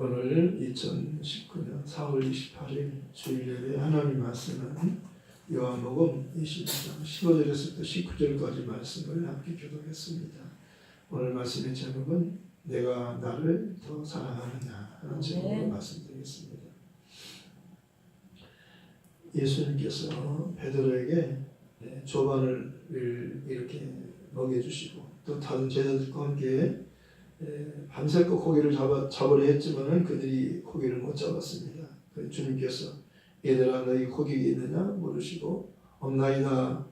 오늘 2019년 4월 28일 주일예배 하나님 말씀은 요한복음 22장 15절에서부터 19절까지 말씀을 함께 교독했습니다. 오늘 말씀의 제목은 내가 나를 더 사랑하느냐 하는 제목으로 말씀드리겠습니다. 예수님께서 베드로에게 조반을 이렇게 먹여주시고 또 다른 제자들과 함께 밤새껏 고기를 잡으려 했지만은 그들이 고기를 못 잡았습니다. 주님께서 얘들아 너희 고기가 있느냐 물으시고 없나이다.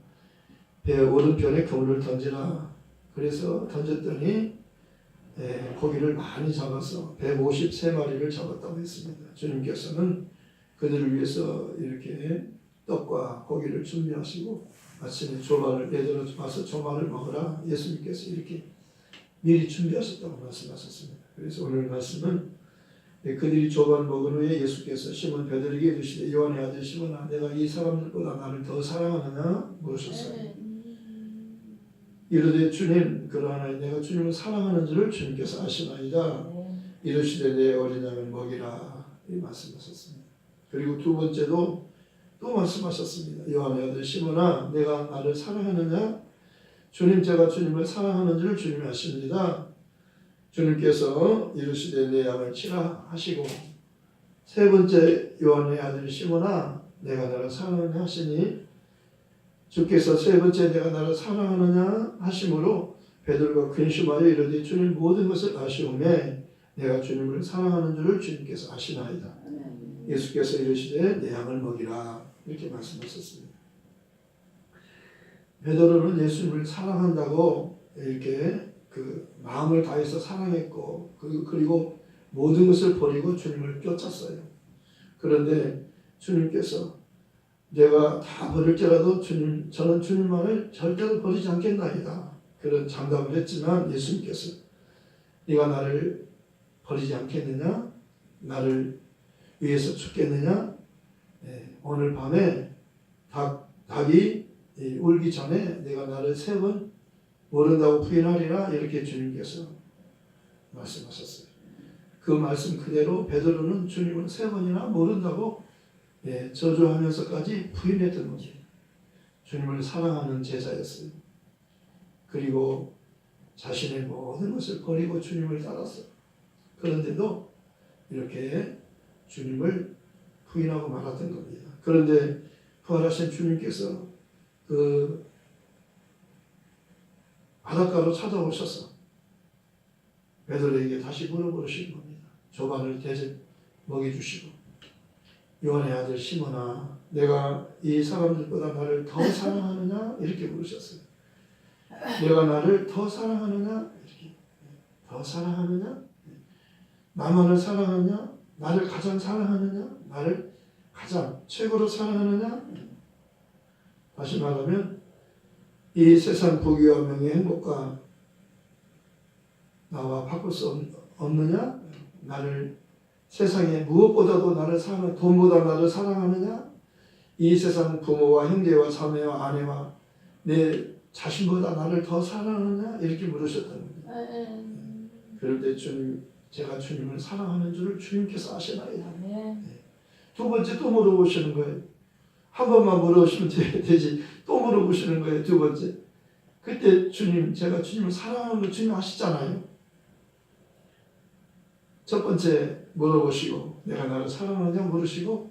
배 오른편에 그물을 던지라. 그래서 던졌더니 고기를 많이 잡아서 153마리를 잡았다고 했습니다. 주님께서는 그들을 위해서 이렇게 떡과 고기를 준비하시고 아침에 조반을 얘들아 와서 조반을 먹으라. 예수님께서 이렇게 미리 준비하셨다고 말씀하셨습니다. 그래서 오늘 말씀은 그들이 조반 먹은 후에 예수께서 시몬 베드로에게 이르시되 요한의 아들 시몬아 내가 이 사람들보다 나를 더 사랑하느냐 물으셨어요. 이르되 주님 그러하나 내가 주님을 사랑하는 줄을 주님께서 아시나이다. 이르시되 내 어린 양을 먹이라 이 말씀하셨습니다. 그리고 두 번째도 또 말씀하셨습니다. 요한의 아들 시몬아 내가 나를 사랑하느냐 주님 제가 주님을 사랑하는 줄 주님이 아십니다. 주님께서 이르시되 내 양을 치라 하시고 세 번째 요한의 아들 시몬아 내가 나를 사랑하느냐 하시니 주께서 세 번째 내가 나를 사랑하느냐 하심으로 베드로가 근심하여 이르되 주님 모든 것을 아시오매 내가 주님을 사랑하는 줄을 주님께서 아시나이다. 예수께서 이르시되 내 양을 먹이라 이렇게 말씀하셨습니다. 베드로는 예수님을 사랑한다고 이렇게 그 마음을 다해서 사랑했고 그리고 모든 것을 버리고 주님을 쫓았어요. 그런데 주님께서 내가 다 버릴지라도 주님 저는 주님만을 절대로 버리지 않겠나이다. 그런 장담을 했지만 예수님께서 네가 나를 버리지 않겠느냐? 나를 위해서 죽겠느냐? 오늘 밤에 닭이 울기 전에 내가 나를 세 번 모른다고 부인하리라 이렇게 주님께서 말씀하셨어요. 그 말씀 그대로 베드로는 주님을 세 번이나 모른다고 저주하면서까지 부인했던 거죠. 주님을 사랑하는 제자였어요. 그리고 자신의 모든 것을 버리고 주님을 따랐어요. 그런데도 이렇게 주님을 부인하고 말았던 겁니다. 그런데 부활하신 주님께서 그 바닷가로 찾아오셔서 베드로에게 다시 물어보시는 겁니다. 조반을 대접 먹여주시고 요한의 아들 시몬아 내가 이 사람들보다 나를 더 사랑하느냐 이렇게 물으셨어요. 내가 나를 더 사랑하느냐 이렇게 더 사랑하느냐 나만을 사랑하느냐 나를 가장 사랑하느냐 나를 가장 최고로 사랑하느냐 다시 말하면 이 세상 부귀와 명예 행복과 나와 바꿀 수 없느냐? 나를 세상에 무엇보다도 나를 사랑, 돈보다 나를 사랑하느냐? 이 세상 부모와 형제와 자매와 아내와 내 자신보다 나를 더 사랑하느냐? 이렇게 물으셨다는 거예요. 그럴 때 주님, 제가 주님을 사랑하는 줄을 주님께서 아시나이다. 두 번째 또 물어보시는 거예요. 한 번만 물어보시면 되지. 또 물어보시는 거예요. 두 번째. 그때 주님, 제가 주님을 사랑하는 걸 주님 아시잖아요. 첫 번째 물어보시고 내가 나를 사랑하느냐 물으시고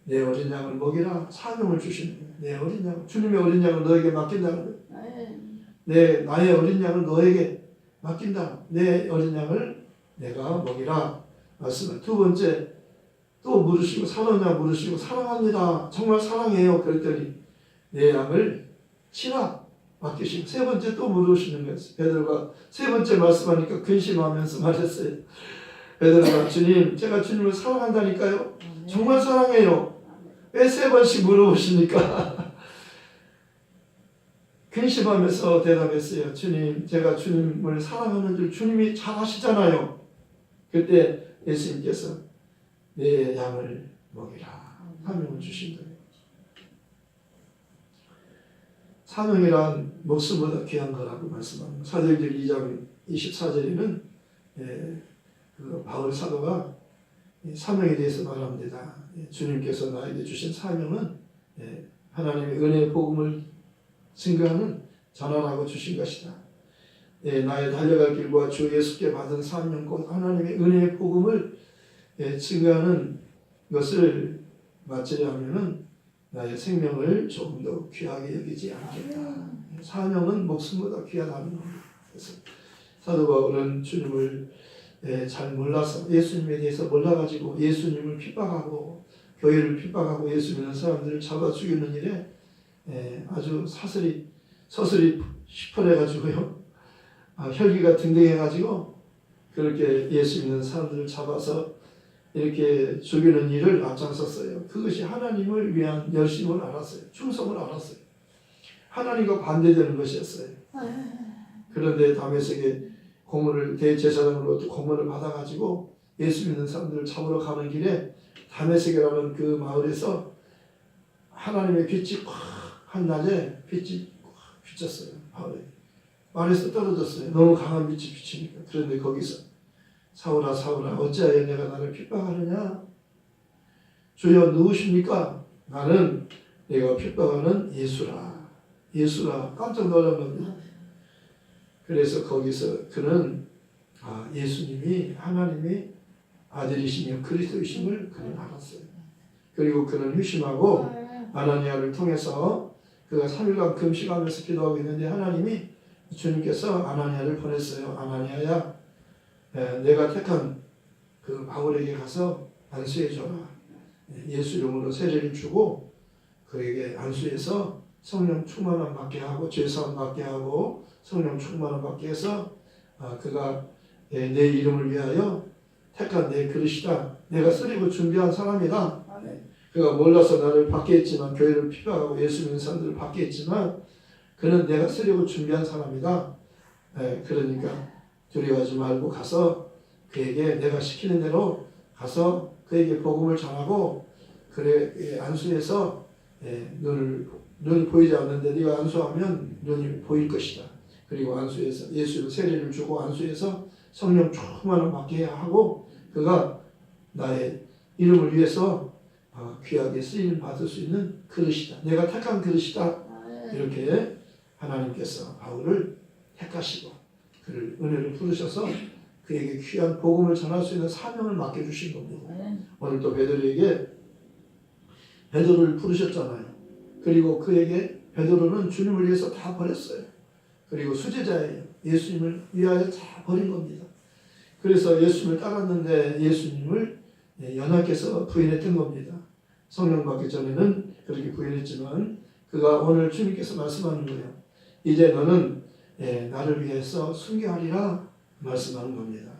내 어린 양을 먹이라 사명을 주시는 거예요. 내 어린 양, 주님의 어린 양을 너에게 맡긴다는 거예요. 나의 어린 양을 너에게 맡긴다. 내 어린 양을 내가 먹이라 말씀을. 두 번째 또 물으시고 사랑하냐 물으시고 사랑합니다. 정말 사랑해요. 그랬더니 내 양을 치라 맡기시고 세 번째 또 물으시는 거예요. 베드로가 세 번째 말씀하니까 근심하면서 말했어요. 베드로가 주님 제가 주님을 사랑한다니까요. 정말 사랑해요. 왜 세 번씩 물어보십니까? 근심하면서 대답했어요. 주님 제가 주님을 사랑하는 줄 주님이 잘 아시잖아요. 그때 예수님께서 내 양을 먹이라 사명을 주신 거예요. 사명이란 목숨보다 귀한 거라고 말씀합니다. 사도행전 2장 24절에는 그 바울 사도가 사명에 대해서 말합니다. 주님께서 나에게 주신 사명은 하나님의 은혜의 복음을 증거하는 전환하고 주신 것이다. 나의 달려갈 길과 주 예수께 받은 사명 곧 하나님의 은혜의 복음을 증거하는 것을 마치려 하면은 나의 생명을 조금 더 귀하게 여기지 않겠다. 사명은 목숨보다 귀하다는 겁니다. 그래서 사도 바울은 주님을 잘 몰라서 예수님에 대해서 몰라가지고 예수님을 핍박하고 교회를 핍박하고 예수 믿는 사람들을 잡아 죽이는 일에 아주 서슬이 시퍼래가지고요. 혈기가 등등해가지고 그렇게 예수 믿는 사람들을 잡아서 이렇게 죽이는 일을 앞장섰어요. 그것이 하나님을 위한 열심을 알았어요. 충성을 알았어요. 하나님과 반대되는 것이었어요. 그런데 다메섹에 고문을 대제사장으로 고문을 받아가지고 예수 믿는 사람들을 잡으러 가는 길에 다메섹이라는 그 마을에서 하나님의 빛이 한 낮에 빛이 비쳤어요. 마을에서 떨어졌어요. 너무 강한 빛이 비치니까. 그런데 거기서 사울아 사울아 어찌하여 내가 나를 핍박하느냐? 주여 누구십니까? 나는 내가 핍박하는 예수라 깜짝 놀란 겁니다. 그래서 거기서 그는 예수님이 하나님의 아들이시며 그리스도이심을 그는 알았어요. 그리고 그는 휴심하고 아나니아를 통해서 그가 3일간 금식하면서 기도하고 있는데 하나님이 주님께서 아나니아를 보냈어요. 아나니아야 내가 택한 그 바울에게 가서 안수해줘라. 예수 이름으로 세례를 주고 그에게 안수해서 성령 충만함 받게 하고 죄사함 받게 하고 성령 충만함 받게 해서 그가 내 이름을 위하여 택한 내 그릇이다. 내가 쓰리고 준비한 사람이다. 그가 몰라서 나를 받게 했지만 교회를 핍박하고 예수 믿는 사람들을 받게 했지만 그는 내가 쓰려고 준비한 사람이다. 그러니까 두려워하지 말고 가서 그에게 내가 시키는 대로 가서 그에게 복음을 전하고 그래 안수해서 눈이 보이지 않는데 네가 안수하면 눈이 보일 것이다. 그리고 안수해서 예수를 세례를 주고 안수해서 성령 충만함 받게 하고 그가 나의 이름을 위해서 귀하게 쓰임 받을 수 있는 그릇이다. 내가 택한 그릇이다. 이렇게 하나님께서 바울을 택하시고 그를 은혜를 부르셔서 그에게 귀한 복음을 전할 수 있는 사명을 맡겨주신 겁니다. 오늘 또 베드로에게 베드로를 부르셨잖아요. 그리고 그에게 베드로는 주님을 위해서 다 버렸어요. 그리고 수제자예요. 예수님을 위하여 다 버린 겁니다. 그래서 예수님을 따랐는데 예수님을 연하께서 부인했던 겁니다. 성령 받기 전에는 그렇게 부인했지만 그가 오늘 주님께서 말씀하는 거예요. 이제 너는 나를 위해서 순교하리라 말씀하는 겁니다.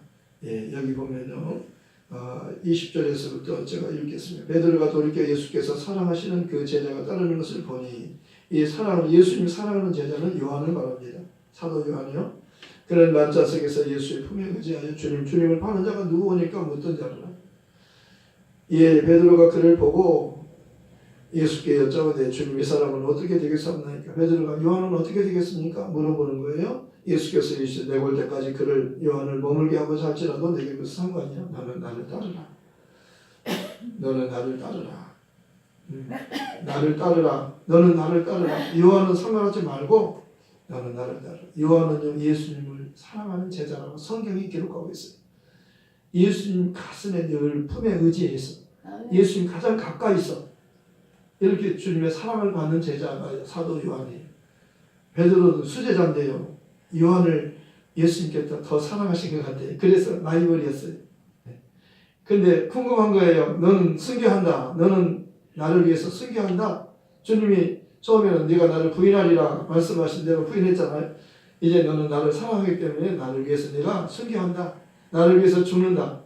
여기 보면요. 20절에서부터 제가 읽겠습니다. 베드로가 돌이켜 예수께서 사랑하시는 그 제자가 따르는 것을 보니 이 사랑을 예수님이 사랑하는 제자는 요한을 말합니다. 사도 요한이요. 그는 난자석에서 예수의 품에 의지하여 주님을 파는 자가 누구오니까 묻던 자라. 베드로가 그를 보고 예수께 여쭤보되 주님 이 사람은 어떻게 되겠습니까? 베드로가 요한은 어떻게 되겠습니까? 물어보는 거예요. 예수께서 이르시되 내가 때까지 그를 요한을 머물게 하고자 할지라도 내게 무슨 상관이야? 너는 나를 따르라. 너는 나를 따르라. 나를 따르라. 너는 나를 따르라. 요한은 상관하지 말고 너는 나를 따르라. 요한은 예수님을 사랑하는 제자라고 성경이 기록하고 있어요. 예수님 가슴에 늘 품에 의지해서 예수님 가장 가까이서 이렇게 주님의 사랑을 받는 제자가 사도 요한이에요. 베드로도 수제자인데요. 요한을 예수님께서 더 사랑하신 것 같아요. 그래서 라이벌이었어요. 근데 궁금한 거예요. 너는 순교한다. 너는 나를 위해서 순교한다. 주님이 처음에는 네가 나를 부인하리라 말씀하신 대로 부인했잖아요. 이제 너는 나를 사랑하기 때문에 나를 위해서 내가 순교한다. 나를 위해서 죽는다.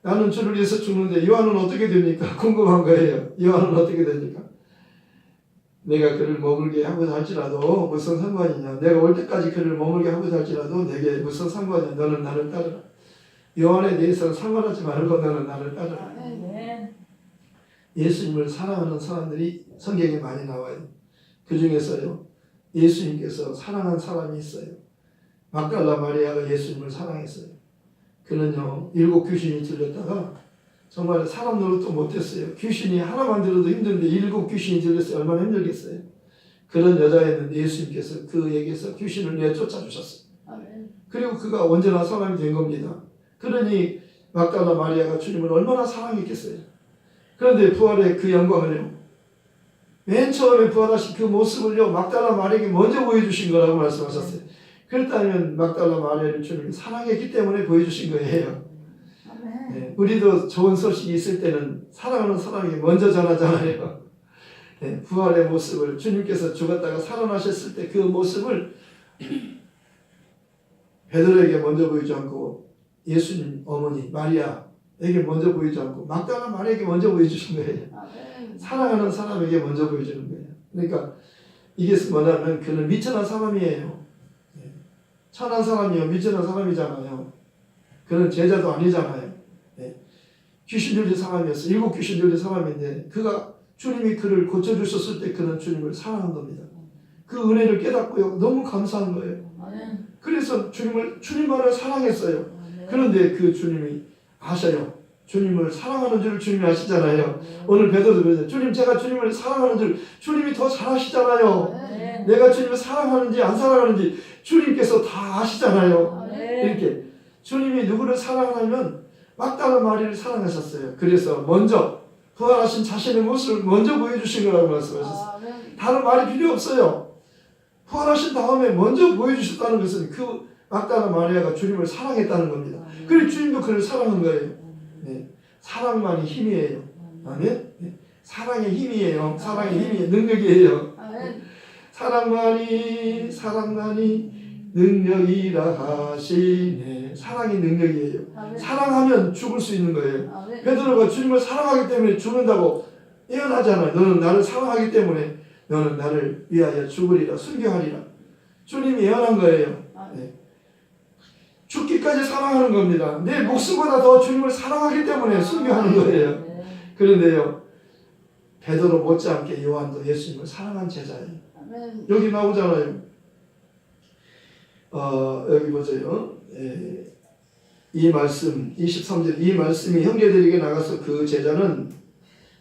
나는 주를 위해서 죽는데 요한은 어떻게 됩니까? 궁금한 거예요. 요한은 어떻게 됩니까? 내가 그를 머물게 하고자 할지라도 무슨 상관이냐. 내가 올 때까지 그를 머물게 하고자 할지라도 내게 무슨 상관이냐. 너는 나를 따르라. 요한에 대해서는 상관하지 말고 너는 나를 따르라. 예수님을 사랑하는 사람들이 성경에 많이 나와요. 그 중에서요. 예수님께서 사랑한 사람이 있어요. 막달라 마리아가 예수님을 사랑했어요. 그는요. 7 귀신이 들렸다가 정말 사람 노릇도 못했어요. 귀신이 하나만 들어도 힘든데 7 귀신이 들렸어요. 얼마나 힘들겠어요. 그런 여자였는데 예수님께서 그에게서 귀신을 내쫓아 주셨어요. 그리고 그가 온전한 사람이 된 겁니다. 그러니 막달라 마리아가 주님을 얼마나 사랑했겠어요. 그런데 부활의 그 영광을요, 맨 처음에 부활하신 그 모습을요, 막달라 마리아에게 먼저 보여주신 거라고 말씀하셨어요. 그렇다면 막달라 마리아를 주님이 사랑했기 때문에 보여주신 거예요. 네, 우리도 좋은 소식이 있을 때는 사랑하는 사람에게 먼저 전하잖아요. 네, 부활의 모습을 주님께서 죽었다가 살아나셨을 때 그 모습을 베드로에게 먼저 보이지 않고 예수님 어머니 마리아에게 먼저 보이지 않고 막달라 마리아에게 먼저 보여주신 거예요. 사랑하는 사람에게 먼저 보여주는 거예요. 그러니까 이게 뭐냐면 그는 미천한 사람이에요. 천한 사람이요, 미천한 사람이잖아요. 그는 제자도 아니잖아요. 귀신 들린 사람이었어요. 7 귀신 들린 사람인데 그가 주님이 그를 고쳐주셨을 때 그는 주님을 사랑한 겁니다. 그 은혜를 깨닫고요, 너무 감사한 거예요. 그래서 주님만을 사랑했어요. 그런데 그 주님이 아셔요. 주님을 사랑하는 줄 주님이 아시잖아요. 오늘 베드로도 그러죠. 주님, 제가 주님을 사랑하는 줄 주님이 더 잘 아시잖아요. 내가 주님을 사랑하는지 안 사랑하는지 주님께서 다 아시잖아요. 이렇게 주님이 누구를 사랑하냐면 막달라 마리아를 사랑하셨어요. 그래서 먼저 부활하신 자신의 모습을 먼저 보여주신 거라고 말씀하셨어요. 다른 말이 필요 없어요. 부활하신 다음에 먼저 보여주셨다는 것은 그 막달라 마리아가 주님을 사랑했다는 겁니다. 그리고 주님도 그를 사랑한 거예요. 네. 사랑만이 힘이에요. 아멘. 네. 사랑의 힘이에요. 사랑의 힘이 능력이에요. 사랑만이 능력이라 하시네. 사랑이 능력이에요. 사랑하면 죽을 수 있는 거예요. 베드로가 주님을 사랑하기 때문에 죽는다고 예언하잖아요. 너는 나를 사랑하기 때문에 너는 나를 위하여 죽으리라, 순교하리라. 주님이 예언한 거예요. 네. 죽기까지 사랑하는 겁니다. 내 목숨보다 더 주님을 사랑하기 때문에 순교하는 거예요. 그런데요, 베드로 못지않게 요한도 예수님을 사랑한 제자예요. 여기 나오잖아요. 여기 보세요. 이 말씀 23절, 이 말씀이 형제들에게 나가서 그 제자는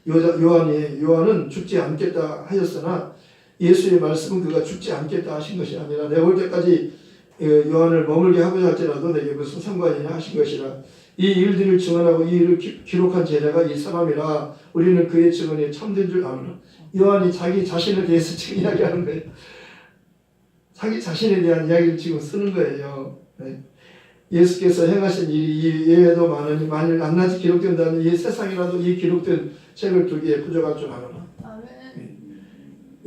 요한은 죽지 않겠다 하였으나 예수의 말씀은 그가 죽지 않겠다 하신 것이 아니라 내가 올 때까지 요한을 머물게 하고자 할지라도 내게 무슨 상관이냐 하신 것이라. 이 일들을 증언하고 이 일을 기록한 제자가 이 사람이라 우리는 그의 증언이 참된 줄 아노라. 요한이 자기 자신에 대해서 지금 이야기하는 거예요. 자기 자신에 대한 이야기를 지금 쓰는 거예요. 네. 예수께서 행하신 일이 이외에도 많으니 만일 낱낱이 기록된다면 이 세상이라도 이 기록된 책을 두기에 부족할 줄 아노라. 네.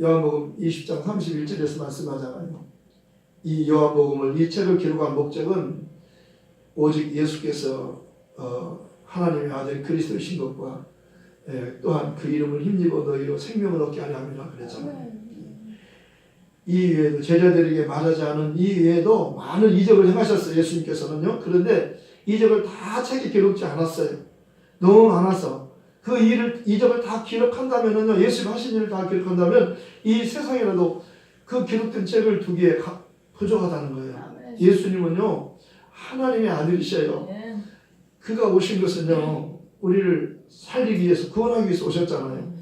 요한복음 20장 31절에서 말씀하잖아요. 이 요한복음을, 이 책을 기록한 목적은 오직 예수께서 하나님의 아들 그리스도이신 것과 또한 그 이름을 힘입어 너희로 생명을 얻게 하려 함이라 그랬잖아요. 이 외에도 제자들에게 말하지 않은 이 외에도 많은 이적을 행하셨어요. 예수님께서는요. 그런데 이적을 다 책에 기록지 않았어요. 너무 많아서 그 이적을 다 기록한다면요, 예수님 하신 일을 다 기록한다면 이 세상이라도 그 기록된 책을 두기에 부족하다는 거예요. 예수님은요, 하나님의 아들이셔요. 그가 오신 것은요, 우리를 살리기 위해서, 구원하기 위해서 오셨잖아요.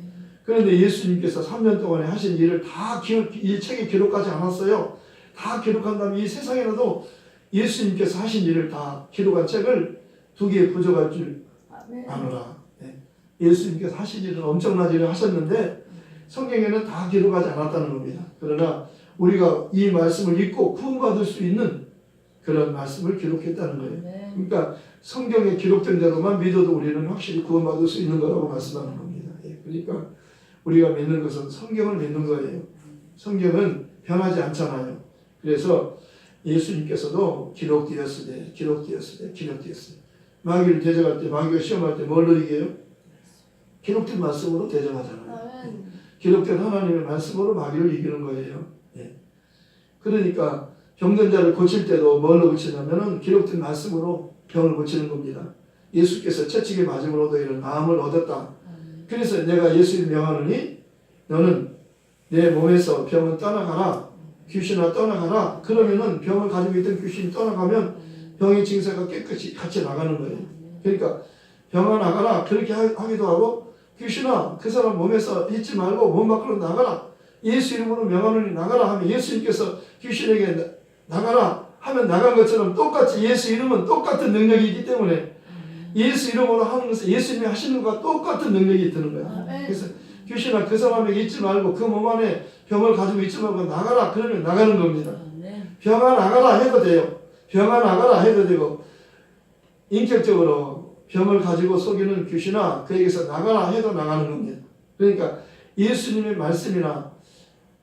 그런데 예수님께서 3년 동안에 하신 일을 다 이 책에 기록하지 않았어요. 다 기록한다면 이 세상에라도 예수님께서 하신 일을 다 기록한 책을 두기에 부족할 줄 아노라. 예수님께서 하신 일은 엄청난 일을 하셨는데 성경에는 다 기록하지 않았다는 겁니다. 그러나 우리가 이 말씀을 읽고 구원받을 수 있는 그런 말씀을 기록했다는 거예요. 그러니까 성경에 기록된 대로만 믿어도 우리는 확실히 구원받을 수 있는 거라고 말씀하는 겁니다. 그러니까 우리가 믿는 것은 성경을 믿는 거예요. 성경은 변하지 않잖아요. 그래서 예수님께서도 기록되었으되 마귀를 대적할 때, 마귀가 시험할 때 뭘로 이겨요? 기록된 말씀으로 대적하잖아요. 기록된 하나님의 말씀으로 마귀를 이기는 거예요. 그러니까 병든 자를 고칠 때도 뭘로 고치냐면은 기록된 말씀으로 병을 고치는 겁니다. 예수께서 채찍에 맞음으로 너희는 나음을 얻었다. 그래서 내가 예수를 명하노니 너는 내 몸에서 병은 떠나가라. 귀신아 떠나가라. 그러면은 병을 가지고 있던 귀신이 떠나가면 병의 증세가 깨끗이 같이 나가는 거예요. 그러니까 병아 나가라 그렇게 하기도 하고 귀신아 그 사람 몸에서 있지 말고 몸 밖으로 나가라 예수 이름으로 명하노니 나가라 하면 예수님께서 귀신에게 나가라 하면 나간 것처럼 똑같이 예수 이름은 똑같은 능력이 있기 때문에 예수 이름으로 하는 것은 예수님이 하시는 것과 똑같은 능력이 드는 거예요. 그래서 귀신아 그 사람에게 있지 말고 그 몸 안에 병을 가지고 있지 말고 나가라 그러면 나가는 겁니다. 병아 나가라 해도 돼요. 병아 나가라 해도 되고 인격적으로 병을 가지고 속이는 귀신아 그에게서 나가라 해도 나가는 겁니다. 그러니까 예수님의 말씀이나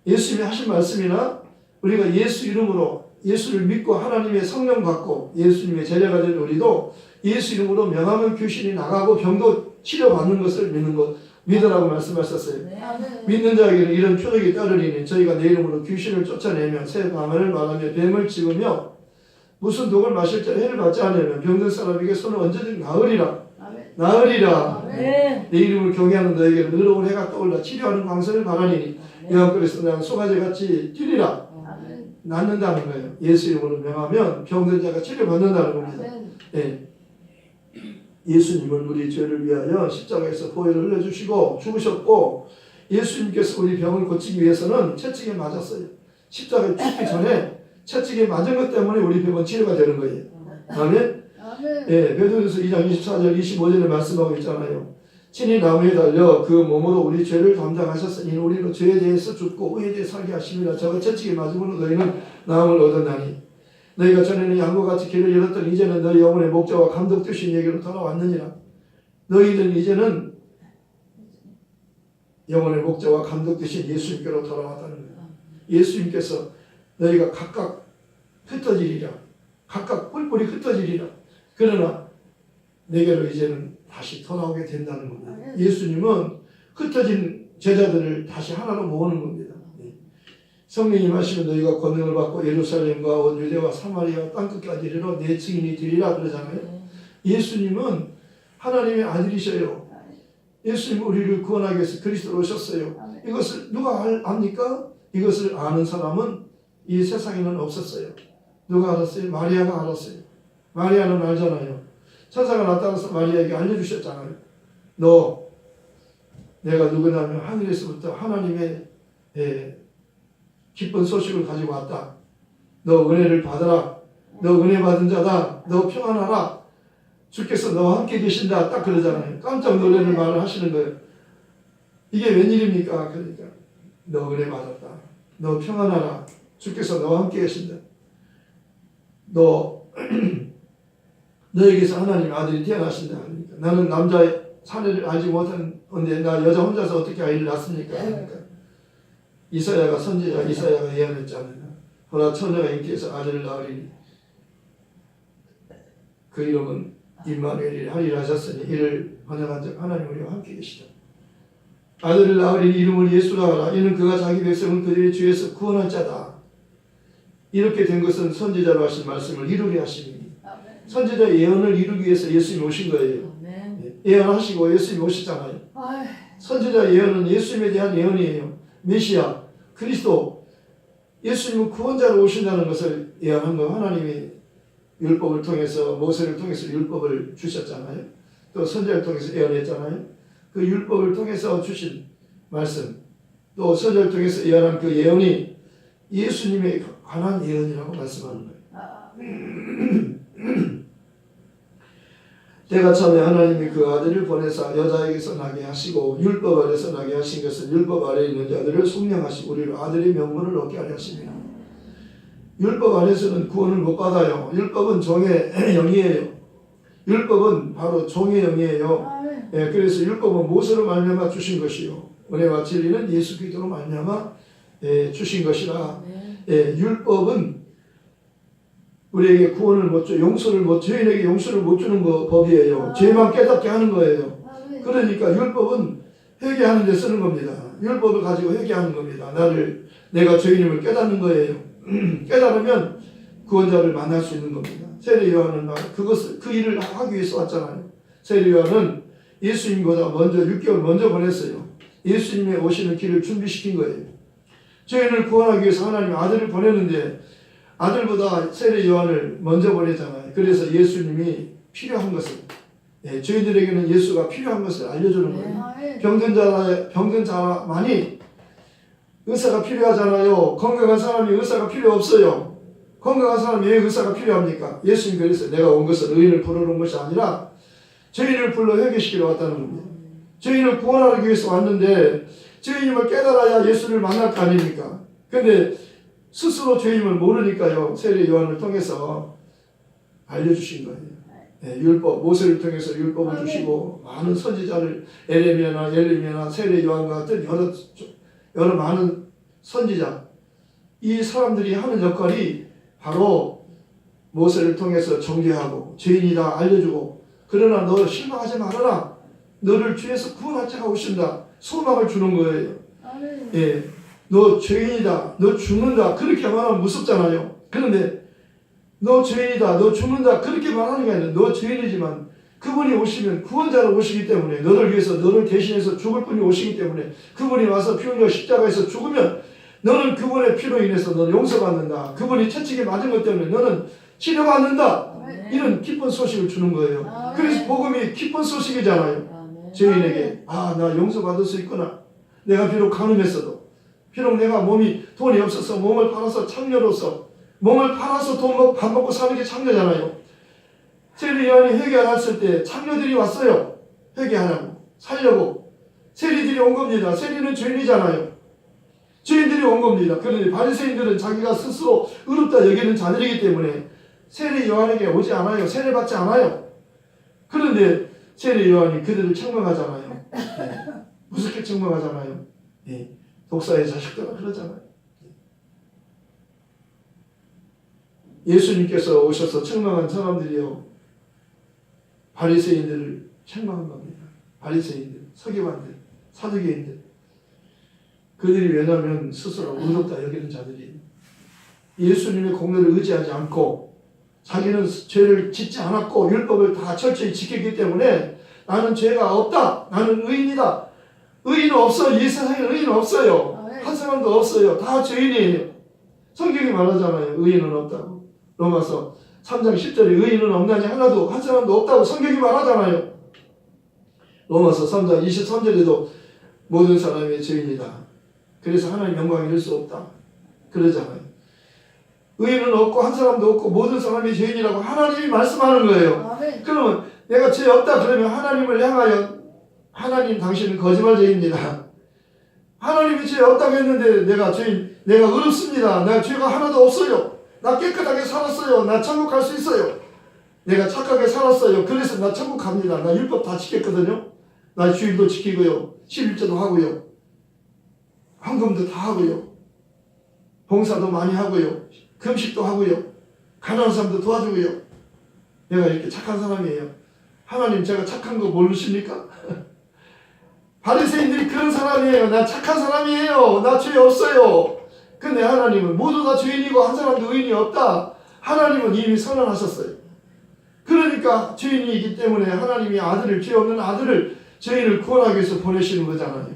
예수님이 하신 말씀이나 우리가 예수 이름으로 예수를 믿고 하나님의 성령 받고 예수님의 제자가 된 우리도 예수 이름으로 명하면 귀신이 나가고 병도 치료받는 것을 믿으라고 말씀하셨어요. 믿는 자에게는 이런 표적이 따르리니 저희가 내 이름으로 귀신을 쫓아내며 새 방언을 말하며 뱀을 찍으며 무슨 독을 마실 때 해를 받지 않으면 병든 사람에게 손을 얹어든 나으리라. 나으리라. 내 이름을 경외하는 너에게는 의로운 해가 떠올라 치료하는 광선을 바라리니 요한그리스도 나는 송아지같이 뛰리라. 낫는다는 거예요. 예수 이름으로 명하면 병든 자가 치료받는다는 겁니다. 예. 예수님은 우리 죄를 위하여 십자가에서 보혈을 흘려주시고 죽으셨고 예수님께서 우리 병을 고치기 위해서는 채찍에 맞았어요. 십자가에 죽기 전에 채찍에 맞은 것 때문에 우리 병은 치료가 되는 거예요. 아멘? 예, 베드로전서 2장 24절 25절에 말씀하고 있잖아요. 친히 나무에 달려 그 몸으로 우리 죄를 담당하셨으니 우리는 죄에 대해서 죽고 의에 대해 살게 하심이라. 저가 채찍에 맞음으로 너희는 나음을 얻었나니 너희가 전에는 양과 같이 길을 잃었더니 이제는 너희 영혼의 목자와 감독 되신 얘기로 돌아왔느니라. 너희는 이제는 영혼의 목자와 감독 되신 예수님께로 돌아왔다는 거예요. 예수님께서 너희가 각각 흩어지리라. 각각 뿔뿔이 흩어지리라. 그러나 내게로 이제는 다시 돌아오게 된다는 겁니다. 예수님은 흩어진 제자들을 다시 하나로 모으는 겁니다. 성령이 임하시면 너희가 권능을 받고 예루살렘과 온 유대와 사마리아 땅끝까지 이르러 내 증인이 되리라 그러잖아요. 예수님은 하나님의 아들이셔요. 예수님 우리를 구원하기 위해서 그리스도로 오셨어요. 이것을 누가 압니까? 이것을 아는 사람은 이 세상에는 없었어요. 누가 알았어요? 마리아가 알았어요. 마리아는 알잖아요. 천사가 나타나서 마리아에게 알려주셨잖아요. 너 내가 누구냐면 하늘에서부터 하나님의 기쁜 소식을 가지고 왔다. 너 은혜를 받아라. 너 은혜 받은 자다. 너 평안하라. 주께서 너와 함께 계신다. 딱 그러잖아요. 깜짝 놀라는 말을 하시는 거예요. 이게 웬일입니까? 그러니까 너 은혜 받았다. 너 평안하라. 주께서 너와 함께 계신다. 너에게서 하나님 아들이 태어나신다. 그러니까 나는 남자의 사례를 알지 못하는데 나 여자 혼자서 어떻게 아이를 낳습니까? 그러니까 이사야가 선지자 이사야가 예언했잖아요. 보라 처녀가 잉태해서 아들을 낳으리니 그 이름은 임마누엘이라 하리라 하셨으니 이를 번역한 적 하나님 우리와 함께 계시다. 아들을 낳으리니 이름을 예수라 하라. 이는 그가 자기 백성을 그들의 죄에서 구원할 자다. 이렇게 된 것은 선지자로 하신 말씀을 이루게 하시니 선지자의 예언을 이루기 위해서 예수님이 오신 거예요. 예언하시고 예수님이 오셨잖아요. 선지자 예언은 예수님에 대한 예언이에요. 메시아, 그리스도, 예수님은 구원자로 오신다는 것을 예언한 거. 하나님이 율법을 통해서 모세를 통해서 율법을 주셨잖아요. 또 선지자를 통해서 예언했잖아요. 그 율법을 통해서 주신 말씀, 또 선지자를 통해서 예언한 그 예언이 예수님에 관한 예언이라고 말씀하는 거예요. 때가 차면 하나님이 그 아들을 보내사 여자에게서 나게 하시고 율법 아래서 나게 하신 것은 율법 아래에 있는 자들을 속량하시고 우리를 아들의 명분을 얻게 하려 하십니다. 율법 아래서는 구원을 못 받아요. 율법은 종의 영이에요. 율법은 바로 종의 영이에요. 그래서 율법은 무엇으로 말미암아 주신 것이요 은혜와 진리는 예수 그리스도로 말미암아 주신 것이라. 율법은 우리에게 구원을 못 줘, 용서를 못, 죄인에게 용서를 못 주는 법이에요. 죄만 깨닫게 하는 거예요. 그러니까 율법은 회개하는 데 쓰는 겁니다. 율법을 가지고 회개하는 겁니다. 내가 죄인임을 깨닫는 거예요. 깨달으면 구원자를 만날 수 있는 겁니다. 세례 요한은 그 일을 하기 위해서 왔잖아요. 세례 요한은 예수님보다 먼저 6개월 먼저 보냈어요. 예수님의 오시는 길을 준비시킨 거예요. 죄인을 구원하기 위해서 하나님 아들을 보냈는데 아들보다 세례 요한을 먼저 보내잖아요. 그래서 예수님이 필요한 것은 예, 저희들에게는 예수가 필요한 것을 알려주는 거예요. 아멘. 병든 자만이 의사가 필요하잖아요. 건강한 사람이 의사가 필요 없어요. 건강한 사람이 왜 의사가 필요합니까? 예수님 그래서 내가 온 것은 의인을 부르는 것이 아니라 죄인을 불러 회개시키러 왔다는 겁니다. 죄인을 구원하기 위해서 왔는데 죄인임을 깨달아야 예수를 만날 거 아닙니까? 근데 스스로 죄인임을 모르니까요. 세례 요한을 통해서 알려주신 거예요. 예, 율법, 모세를 통해서 율법을 주시고 많은 선지자를 에레미야나 엘리야나 세례 요한과 같은 여러 많은 선지자 이 사람들이 하는 역할이 바로 모세를 통해서 정죄하고 죄인이다 알려주고 그러나 너 실망하지 말아라. 너를 주에서 구원할 자가 오신다. 소망을 주는 거예요. 아멘. 예, 너 죄인이다. 너 죽는다. 그렇게 말하면 무섭잖아요. 그런데 너 죄인이다. 너 죽는다. 그렇게 말하는 게 아니라 너 죄인이지만 그분이 오시면 구원자로 오시기 때문에 너를 위해서 너를 대신해서 죽을 분이 오시기 때문에 그분이 와서 피 흘려 십자가에서 죽으면 너는 그분의 피로 인해서 너는 용서받는다. 그분이 채찍에 맞은 것 때문에 너는 치료받는다. 아멘. 이런 기쁜 소식을 주는 거예요. 아멘. 그래서 복음이 기쁜 소식이잖아요. 아멘. 죄인에게 나 용서받을 수 있구나. 내가 비록 가늠했어도 비록 내가 몸이 돈이 없어서 몸을 팔아서 창녀로서 몸을 팔아서 밥 먹고 사는 게 창녀잖아요. 세례 요한이 회개했을 때 창녀들이 왔어요. 회개하라고 살려고 세리들이 온 겁니다. 세리는 죄인이잖아요. 죄인들이 온 겁니다. 그런데 바리새인들은 자기가 스스로 의롭다 여기는 자들이기 때문에 세례 요한에게 오지 않아요. 세례 받지 않아요. 그런데 세례 요한이 그들을 책망하잖아요. 네. 무섭게 책망하잖아요. 네. 독사의 자식들아 그러잖아요. 예수님께서 오셔서 책망한 사람들이요. 바리새인들을 책망한 겁니다. 바리새인들, 서기관들, 사두개인들. 그들이 왜냐하면 스스로 의롭다 여기는 자들이에요. 예수님의 공로를 의지하지 않고 자기는 죄를 짓지 않았고 율법을 다 철저히 지켰기 때문에 나는 죄가 없다. 나는 의인이다. 의인은 없어요. 이 세상에 의인은 없어요. 한 사람도 없어요. 다 죄인이에요. 성경이 말하잖아요. 의인은 없다고. 로마서 3장 10절에 의인은 없나니 하나도 한 사람도 없다고 성경이 말하잖아요. 로마서 3장 23절에도 모든 사람이 죄인이다. 그래서 하나님 영광을 이룰 수 없다. 그러잖아요. 의인은 없고 한 사람도 없고 모든 사람이 죄인이라고 하나님이 말씀하는 거예요. 아멘. 그러면 내가 죄 없다 그러면 하나님을 향하여 하나님 당신은 거짓말쟁이입니다. 하나님이 죄 없다고 했는데 내가 죄인, 내가 의롭습니다. 내가 죄가 하나도 없어요. 나 깨끗하게 살았어요. 나 천국 갈 수 있어요. 내가 착하게 살았어요. 그래서 나 천국 갑니다. 나 율법 다 지켰거든요. 나 주일도 지키고요. 11조도 하고요. 헌금도 다 하고요. 봉사도 많이 하고요. 금식도 하고요. 가난한 사람도 도와주고요. 내가 이렇게 착한 사람이에요. 하나님 제가 착한 거 모르십니까? 바리새인들이 그런 사람이에요. 나 착한 사람이에요. 나 죄 없어요. 근데 하나님은 모두 다 죄인이고 한 사람도 의인이 없다. 하나님은 이미 선언하셨어요. 그러니까 죄인이기 때문에 하나님이 아들을, 죄 없는 아들을 죄인을 구원하기 위해서 보내시는 거잖아요.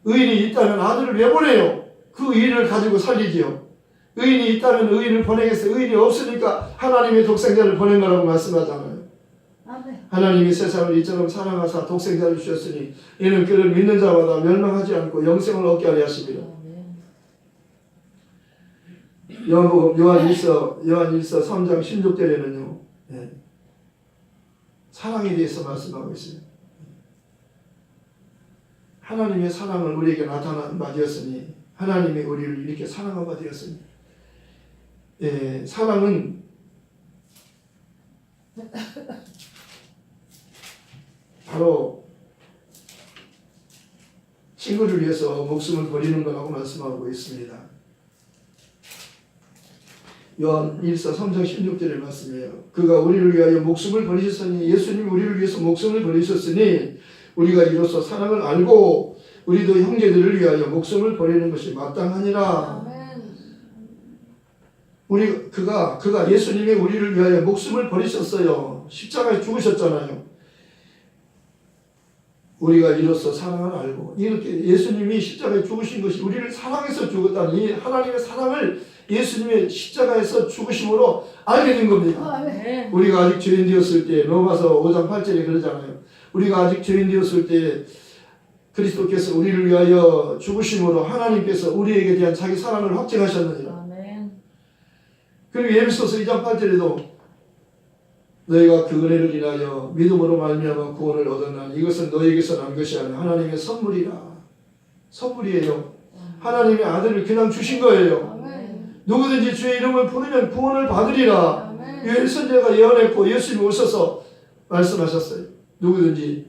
의인이 있다면 아들을 왜 보내요? 그 의인을 가지고 살리지요. 의인이 있다면 의인을 보내겠어요. 의인이 없으니까 하나님의 독생자를 보낸 거라고 말씀하잖아요. 하나님이 세상을 이처럼 사랑하사 독생자를 주셨으니 이는 그를 믿는 자마다 멸망하지 않고 영생을 얻게 하려 하십니다. 요한일서 3장 16절에는요. 사랑에 대해서 말씀하고 있어요. 하나님의 사랑을 우리에게 나타난 바 되었으니 하나님이 우리를 이렇게 사랑한 바 되었으니 사랑은 바로 친구를 위해서 목숨을 버리는 거라고 말씀하고 있습니다. 요한일서 3장 16절의 말씀이에요. 그가 우리를 위하여 목숨을 버리셨으니 예수님이 우리를 위해서 목숨을 버리셨으니 우리가 이로써 사랑을 알고 우리도 형제들을 위하여 목숨을 버리는 것이 마땅하니라. 그가 예수님이 우리를 위하여 목숨을 버리셨어요. 십자가에 죽으셨잖아요. 우리가 이로써 사랑을 알고 이렇게 예수님이 십자가에 죽으신 것이 우리를 사랑해서 죽었다니 하나님의 사랑을 예수님의 십자가에서 죽으심으로 알게 된 겁니다. 아멘. 우리가 아직 죄인 되었을 때 로마서 5장 8절에 그러잖아요. 우리가 아직 죄인 되었을 때 그리스도께서 우리를 위하여 죽으심으로 하나님께서 우리에게 대한 자기 사랑을 확증하셨느니라. 아멘. 그리고 에베소서 2장 8절에도 너희가 그 은혜를 인하여 믿음으로 말미암아 구원을 얻었나니 이것은 너희에게서 난 것이 아니라 하나님의 선물이라. 선물이에요. 하나님의 아들을 그냥 주신 거예요. 아멘. 누구든지 주의 이름을 부르면 구원을 받으리라. 아멘. 요엘 선지자가 예언했고 예수님이 오셔서 말씀하셨어요. 누구든지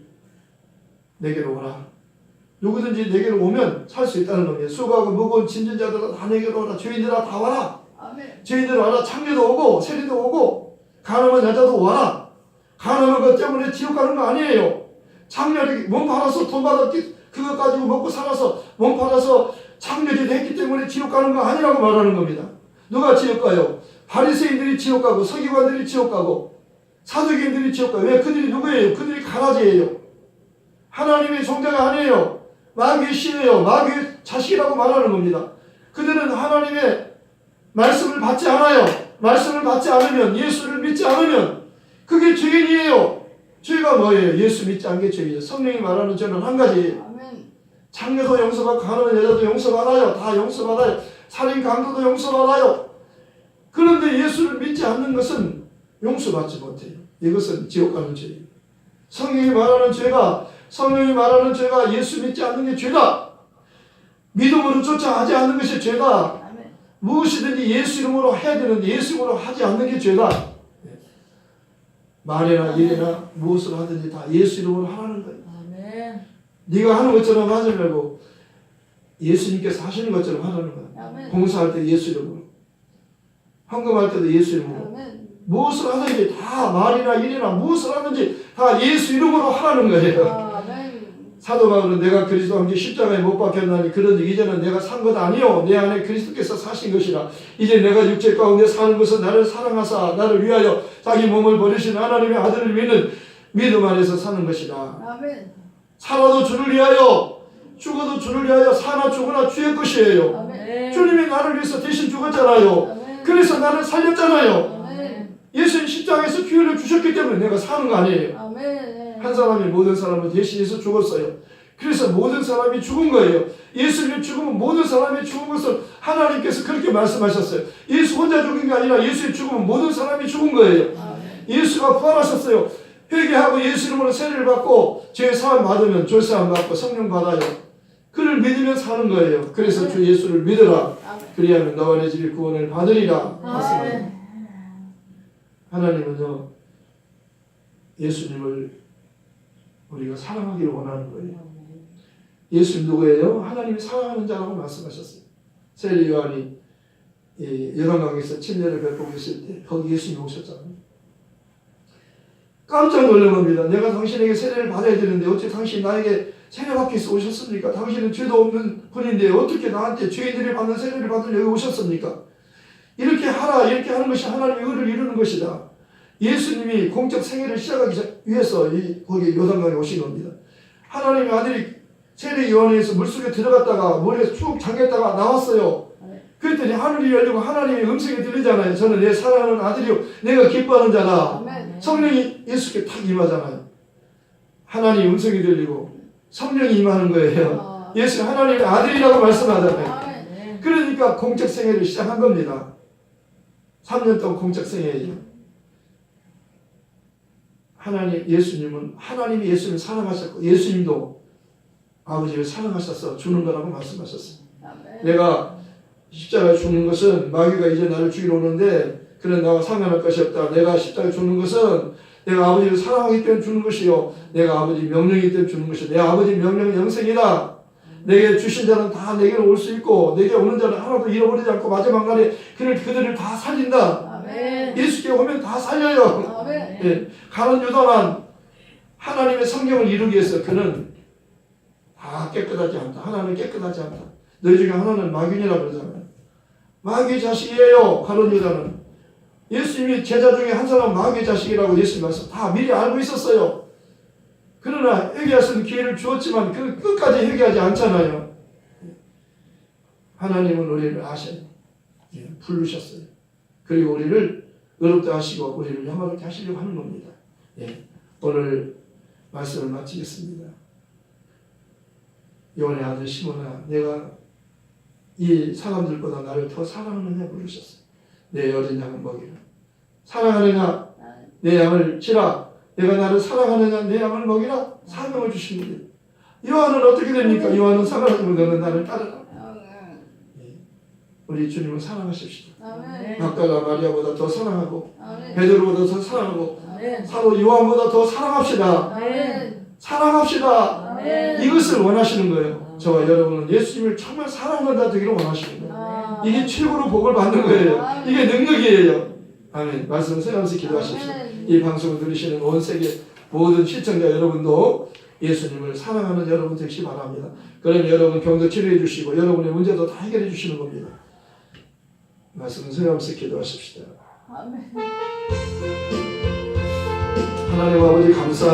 내게로 오라. 누구든지 내게로 오면 살 수 있다는 겁니다. 수고하고 무거운 짐진 자들아 다 내게로 오라. 죄인들아 다 와라. 아멘. 죄인들 와라. 창녀도 오고 세리도 오고 가늠한 여자도 와라. 가늠한 것 때문에 지옥 가는 거 아니에요. 창녀에게 몸 팔아서 돈 받았기 그거 가지고 먹고 살아서 몸 팔아서 창녀들이 했기 때문에 지옥 가는 거 아니라고 말하는 겁니다. 누가 지옥 가요? 바리새인들이 지옥 가고 서기관들이 지옥 가고 사두개인들이 지옥 가요. 왜? 그들이 누구예요? 그들이 가라지예요. 하나님의 종자가 아니에요. 마귀의 신이에요. 마귀의 자식이라고 말하는 겁니다. 그들은 하나님의 말씀을 받지 않아요. 말씀을 받지 않으면 예수를 믿지 않으면 그게 죄인이에요. 죄가 뭐예요? 예수 믿지 않는 게 죄이죠. 성령이 말하는 죄는 한 가지예요. 아멘. 창녀도 용서받고 가늠한 여자도 용서받아요. 다 용서받아요. 살인 강도도 용서받아요. 그런데 예수를 믿지 않는 것은 용서받지 못해요. 이것은 지옥 가는 죄예요. 성령이 말하는 죄가 예수 믿지 않는 게 죄다. 믿음으로 쫓아하지 않는 것이 죄다. 아멘. 무엇이든지 예수 이름으로 해야 되는데 예수 이름으로 하지 않는 게 죄다. 말이나 일이나 무엇을 하든지 다 예수 이름으로 하라는 거예요. 아멘. 네가 하는 것처럼 하지 말고 예수님께서 하시는 것처럼 하라는 거예요. 아멘. 봉사할 때 예수 이름으로, 헌금할 때도 예수 이름으로, 아멘. 무엇을 하든지 다 말이나 일이나 무엇을 하든지 다 예수 이름으로 하라는 거예요. 아멘. 사도 바울은 내가 그리스도와 함께 십자가에 못 박혔나니 그런즉 이제는 내가 산 것 아니요 내 안에 그리스도께서 사신 것이라. 이제 내가 육체 가운데 사는 것은 나를 사랑하사 나를 위하여 자기 몸을 버리신 하나님의 아들을 믿는 믿음 안에서 사는 것이라. 아멘. 살아도 주를 위하여 죽어도 주를 위하여 사나 죽으나 주의 것이에요. 아멘. 주님이 나를 위해서 대신 죽었잖아요. 아멘. 그래서 나를 살렸잖아요. 아멘. 예수님 십자가에서 기회를 주셨기 때문에 내가 사는 거 아니에요. 아멘. 한 사람이 모든 사람을 대신해서 죽었어요. 그래서 모든 사람이 죽은 거예요. 예수님이 죽으면 모든 사람이 죽은 것을 하나님께서 그렇게 말씀하셨어요. 예수 혼자 죽은 게 아니라 예수님 죽으면 모든 사람이 죽은 거예요. 아멘. 예수가 부활하셨어요. 회개하고 예수 이름으로 세례를 받고 죄 사함 받으면 죄 사함 받고 성령 받아요. 그를 믿으면 사는 거예요. 그래서 주 예수를 믿으라. 아멘. 그리하면 너와 내 집이 구원을 받으리라. 아멘. 하나님은요 예수님을 우리가 사랑하기를 원하는 거예요. 예수님 누구예요? 하나님이 사랑하는 자라고 말씀하셨어요. 세례 요한이 요단강에서 침례를 베풀고 있을 때 거기 예수님이 오셨잖아요. 깜짝 놀란 겁니다. 내가 당신에게 세례를 받아야 되는데 어떻게 당신이 나에게 세례받기 위해서 오셨습니까? 당신은 죄도 없는 분인데 어떻게 나한테 죄인들이 받는 세례를 받으려 여기 오셨습니까? 이렇게 하라, 이렇게 하는 것이 하나님의 의를 이루는 것이다. 예수님이 공적 생애를 시작하기 위해서 거기 요단강에 오신 겁니다. 하나님의 아들이 세례 요한에서 물속에 들어갔다가 물에 쭉 잠겼다가 나왔어요. 그랬더니 하늘이 열리고 하나님의 음성이 들리잖아요. 저는 내 사랑하는 아들이요 내가 기뻐하는 자다. 아멘. 성령이 예수께 탁 임하잖아요. 하나님의 음성이 들리고 성령이 임하는 거예요. 예수 하나님의 아들이라고 말씀하잖아요. 아멘. 그러니까 공적 생애를 시작한 겁니다. 3년 동안 공적 생애예요. 하나님이 예수님을 사랑하셨고 예수님도 아버지를 사랑하셔서 주는 거라고 말씀하셨어요. 아멘. 내가 십자가에 죽는 것은 마귀가 이제 나를 죽이러 오는데 그는 나와 상관할 것이 없다. 내가 십자가에 죽는 것은 내가 아버지를 사랑하기 때문에 죽는 것이요 내가 아버지 명령이기 때문에 죽는 것이요 내 아버지 명령은 영생이다. 내게 주신 자는 다 내게로 올 수 있고 내게 오는 자는 하나도 잃어버리지 않고 마지막 날에 그들을 다 살린다. 아멘. 예수께 오면 다 살려요. 아멘. 예, 가론 유다만 하나님의 성경을 이루기 위해서 그는 다 깨끗하지 않다. 하나는 깨끗하지 않다. 너희 중에 하나는 마귀니라 그러잖아요. 마귀 자식이에요. 가론 유다는. 예수님이 제자 중에 한 사람 마귀 자식이라고 예수님 말씀 다 미리 알고 있었어요. 그러나 회개할 수 있는 기회를 주었지만 그 끝까지 회개하지 않잖아요. 하나님은 우리를 아셔요. 예. 부르셨어요. 그리고 우리를 의롭게 하시고 우리를 영화롭게 하시려고 하는 겁니다. 예. 오늘 말씀을 마치겠습니다. 요한의 아들 시몬아, 내가 이 사람들보다 나를 더 사랑하느냐 부르셨어요. 내 어린 양을 먹이라. 사랑하느냐 내 양을 치라. 내가 나를 사랑하느냐 내 양을 먹이라. 사명을 주신 겁니다. 요한은 어떻게 됩니까? 요한은 사랑하고 너는 나를 따르라. 우리 주님을 사랑하십시다. 아멘. 막달라 마리아보다 더 사랑하고 아멘. 베드로보다 더 사랑하고 아멘. 사도 요한보다 더 사랑합시다. 아멘. 사랑합시다. 아멘. 이것을 원하시는 거예요. 저와 여러분은 예수님을 정말 사랑한다 되기를 원하시는 거예요. 아. 이게 최고로 복을 받는 거예요. 이게 능력이에요. 아멘. 말씀 생각하면서 기도하십시오. 아멘. 이 방송을 들으시는 온 세계 모든 시청자 여러분도 예수님을 사랑하는 여러분 되시기 바랍니다. 그러면 여러분 병도 치료해 주시고 여러분의 문제도 다 해결해 주시는 겁니다. 말씀을 생각하면서 기도하십시다. 아멘. 하나님 아버지 감사합니다.